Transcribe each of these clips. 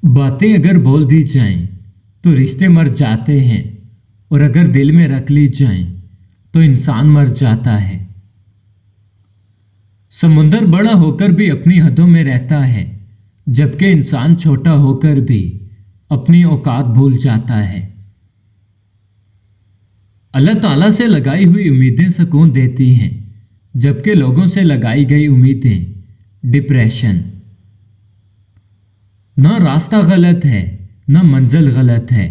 बातें अगर बोल दी जाएं तो रिश्ते मर जाते हैं, और अगर दिल में रख ली जाएं तो इंसान मर जाता है। समुंदर बड़ा होकर भी अपनी हदों में रहता है, जबकि इंसान छोटा होकर भी अपनी औकात भूल जाता है। अल्लाह ताला से लगाई हुई उम्मीदें सुकून देती हैं, जबकि लोगों से लगाई गई उम्मीदें डिप्रेशन। ना रास्ता गलत है, ना मंजिल गलत है,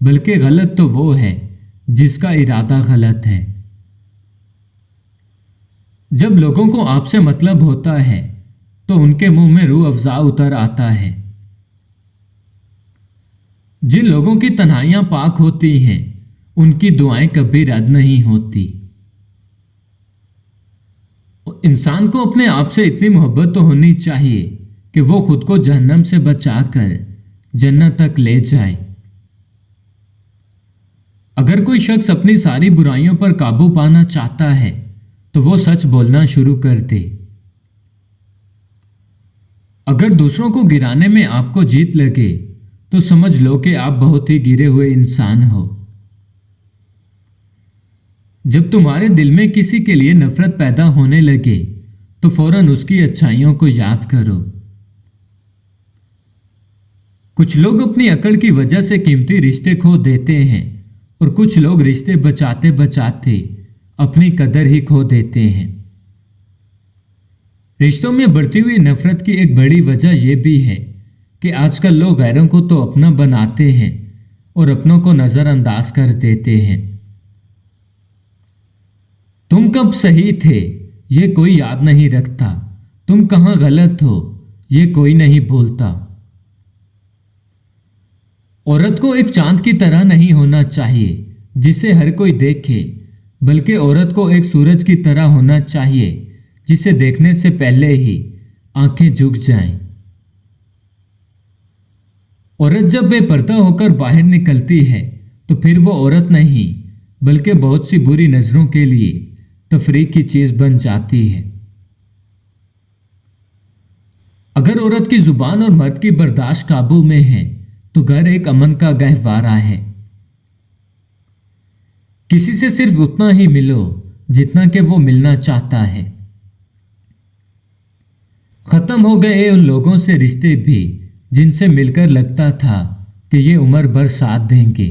बल्कि गलत तो वो है जिसका इरादा गलत है। जब लोगों को आपसे मतलब होता है तो उनके मुंह में रूह अफ़ज़ा उतर आता है। जिन लोगों की तन्हाइयां पाक होती हैं उनकी दुआएं कभी रद्द नहीं होती। इंसान को अपने आप से इतनी मोहब्बत तो होनी चाहिए कि वो खुद को जहन्नम से बचाकर जन्नत तक ले जाए। अगर कोई शख्स अपनी सारी बुराइयों पर काबू पाना चाहता है तो वो सच बोलना शुरू कर दे। अगर दूसरों को गिराने में आपको जीत लगे तो समझ लो कि आप बहुत ही गिरे हुए इंसान हो। जब तुम्हारे दिल में किसी के लिए नफरत पैदा होने लगे तो फौरन उसकी अच्छाइयों को याद करो। कुछ लोग अपनी अकड़ की वजह से कीमती रिश्ते खो देते हैं, और कुछ लोग रिश्ते बचाते बचाते अपनी कदर ही खो देते हैं। रिश्तों में बढ़ती हुई नफरत की एक बड़ी वजह यह भी है कि आजकल लोग गैरों को तो अपना बनाते हैं और अपनों को नजरअंदाज कर देते हैं। तुम कब सही थे ये कोई याद नहीं रखता, तुम कहां गलत हो ये कोई नहीं बोलता। औरत को एक चांद की तरह नहीं होना चाहिए जिसे हर कोई देखे, बल्कि औरत को एक सूरज की तरह होना चाहिए जिसे देखने से पहले ही आंखें झुक जाएं। औरत जब बेपर्दा होकर बाहर निकलती है तो फिर वो औरत नहीं बल्कि बहुत सी बुरी नजरों के लिए तफरीक की चीज बन जाती है। अगर औरत की जुबान और मर्द की बर्दाश्त काबू में है तो घर एक अमन का गहवारा है। किसी से सिर्फ उतना ही मिलो जितना कि वो मिलना चाहता है। खत्म हो गए उन लोगों से रिश्ते भी जिनसे मिलकर लगता था कि ये उम्र भर साथ देंगे।